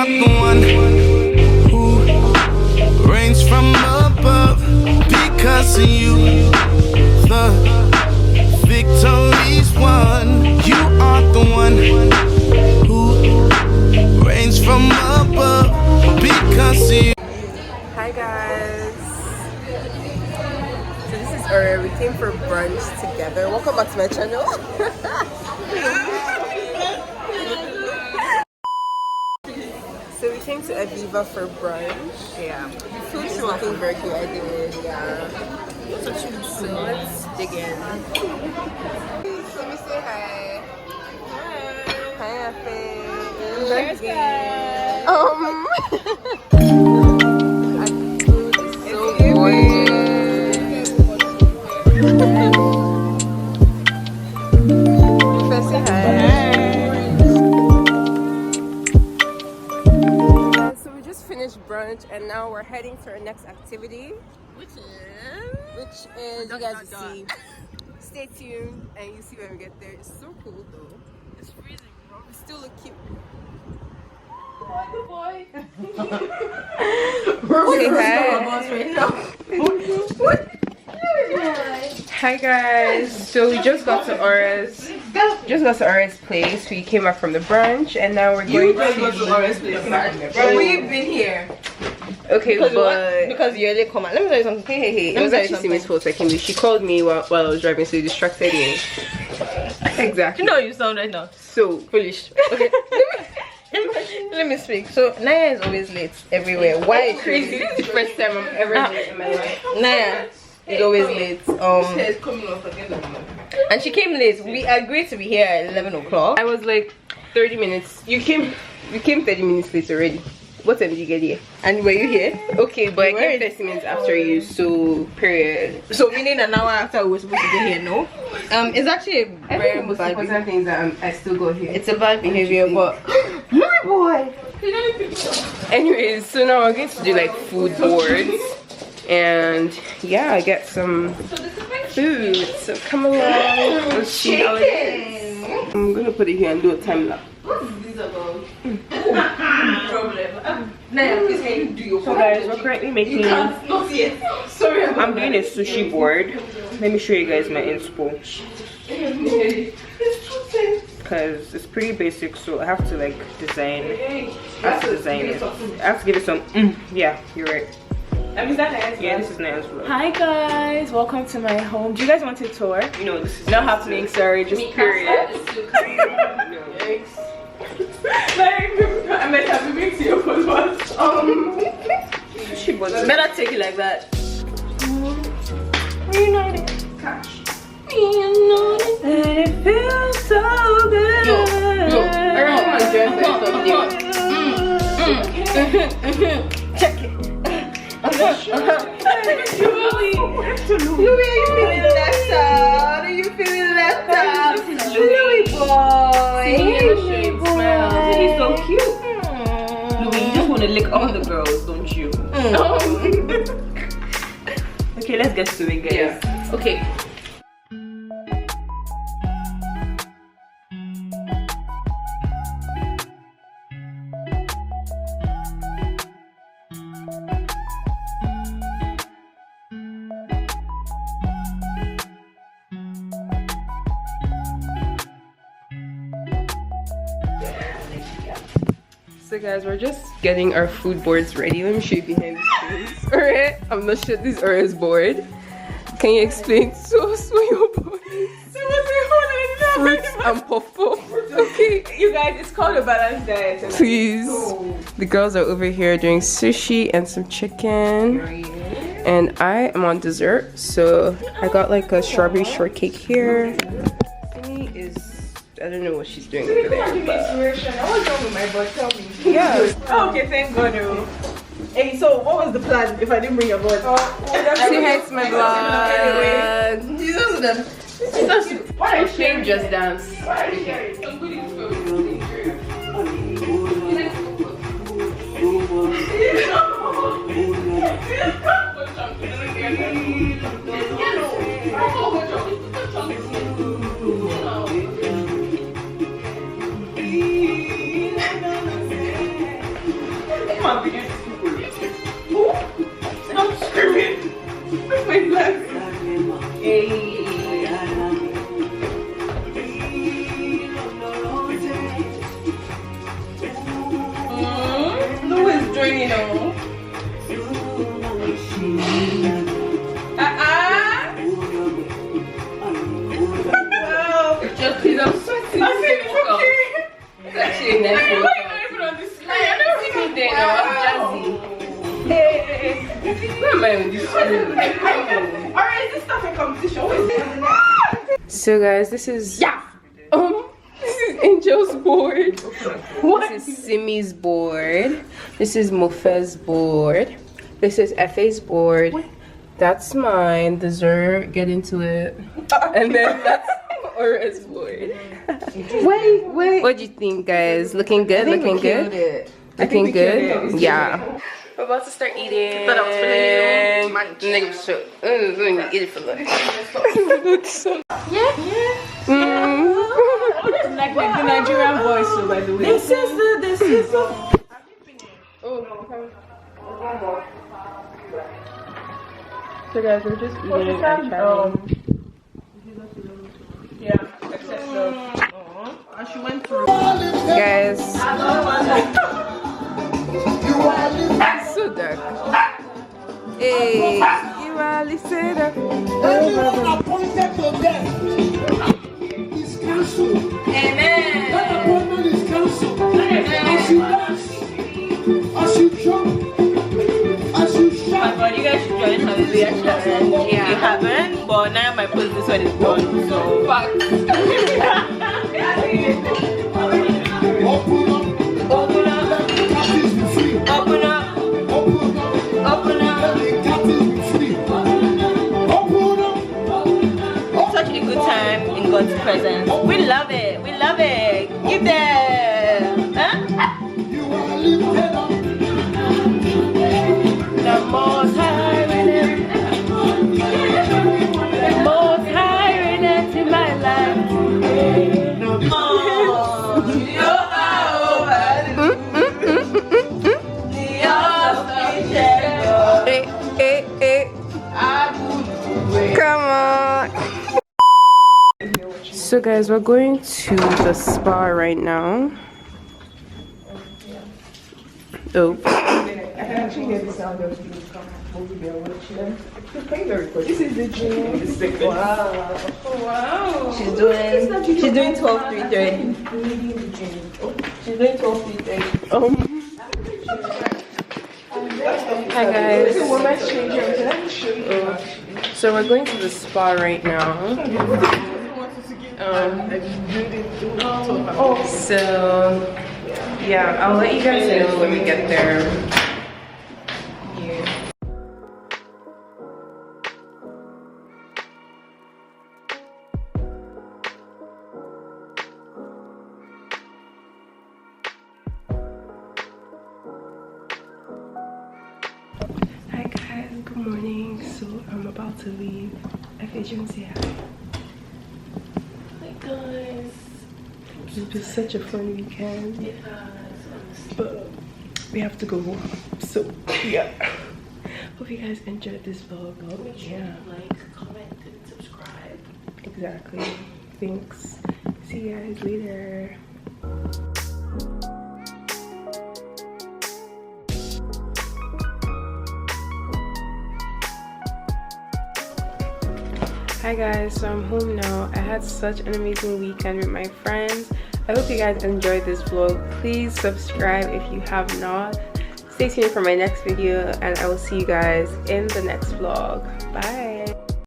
are the one who reigns from above. Because of you, the victory's won. You are the one who reigns from above. Because of you. Hi guys. So this is Ore. We came for brunch together. Welcome back to my channel. So we came to Aviva for brunch. Yeah. The food is looking very good. I did. Yeah. So let's dig in. Let me say hi. Hi, Afe. Cheers, guys. Food is so gorgeous. First say hi. So we just finished brunch and now we're heading to our next activity, which is you guys will see. Stay tuned and you see when we get there. It's so cool though. It's freezing, bro. We still look cute. Boy. Say hi. Hi guys. So we just got to Aura's place. We came back from the brunch and now we're going to Aura's place. We've been here. Okay, because you early come out. Let me tell you something. Hey. It was actually Simi's fault. She called me while I was driving, so it distracted me. Exactly. You know you sound right now. So Foolish. Okay. Let me speak. So Naya is always late everywhere. Why is crazy? This is the first time I'm ever late in my life. Naya is always late. And she came late. We agreed to be here at 11 o'clock. I was like 30 minutes. You came 30 minutes late already. What time did you get here? And were you here? Okay, but I came 30 minutes after you, so period. So meaning an hour after we were supposed to get here, no? It's actually a very most bad important thing is that I still got here. It's a bad behavior, but my boy. Anyways, so now we're going to do like food boards, and yeah, I get some food. So come along. Let's see how it is. I'm gonna put it here and do a time lapse. what is this about? Problem. Naya, please can you do your So guys, we're currently making. Not yet. Sorry. I'm doing a sushi board. Let me show you guys my inspo. Because it's pretty basic, so I have to like design. I have to design it. I have to give it some. Yeah, you're right. Is that nice? Yeah, this is Naya's vlog. Hi guys, welcome to my home. Do you guys want a tour? No, this is Not happening, sorry, just period. I might have to mix your followers. She was Better take it like that. Reunited. cash. Reunited. And it feels so good. Yo, around my dress check it. Louis, Louis, are you feeling left out? Are you feeling left out? This is Louis boy. He's so cute. Louis, you just want to lick all the girls, don't you? Okay, let's get to it, guys. Yeah. Okay. So guys, we're just getting our food boards ready. Let me show you behind the scenes. Alright, I'm not sure this is Aura's board. Can you explain your board? Fruits and puff puff. Okay, you guys, it's called a balanced diet. please. The girls are over here doing sushi and some chicken. And I am on dessert, so I got like a strawberry shortcake here. Simi is, I don't know what she's doing over there, but What's wrong with my butt? Tell me. yeah. Oh, okay, thank God. Hey, so what was the plan if I didn't bring your butt? Say hi to my vlog. Why shame just dance? on, bitch. Stop screaming. Where's my flag? Hey. Who is joining us? Just because I'm sweating. I said it's okay. It's actually a nice Why photo. are you not even on this screen? I don't see Me there now, I'm jazzy. Where am I on this screen? Alright, is this stuff in competition? What is it? So guys, this is this is Angel's board. This is Simi's board. This is Mofe's board. This is Efe's board. That's mine. The Zer, get into it. And then that's Aura's board. Wait. What do you think, guys? Looking good? Looking good? Looking good? Yeah. We're about to start eating. Thought I was feeling you. Nigga, so eat it for lunch. Like the Nigerian voice, so by the way. This is the. So guys, we're just eating and chatting. Yeah, except and she went through. Guys, so dark. Hey, you really said that. Anyone appointed to death is cancelled. Amen. That appointment is cancelled. As you dance, as you jump, as you shout. But you guys should join Hallelujah Challenge. If you haven't, but now my post this one is done. So Fuck. Open up, let the captives be free. open up, Open up, open let up. the captives be free. Open up. Such a good time in God's presence. We love it. We love it. Give them. Huh? You are lifted up. The most high reign. The most high reign in my life. Come on. So guys, we're going to the spa right now. Oh. I can actually hear the sound of you moving your wheelchair. This is the gym. Wow. Wow. She's doing 12 3 30. She's doing 12 3 30. Hi guys. Women's changing. Let me show you. So we're going to the spa right now. So yeah, I'll let you guys know when we get there. Hi guys, good morning. So I'm about to leave. Say hi. Hi guys. It's been such a fun weekend. But we have to go home. So yeah. Hope you guys enjoyed this vlog. Make sure you like, comment, and subscribe. Exactly. Thanks. See you guys later. Hi guys, so I'm home now. I had such an amazing weekend with my friends. I hope you guys enjoyed this vlog. Please subscribe if you have not. Stay tuned for my next video and I will see you guys in the next vlog. Bye.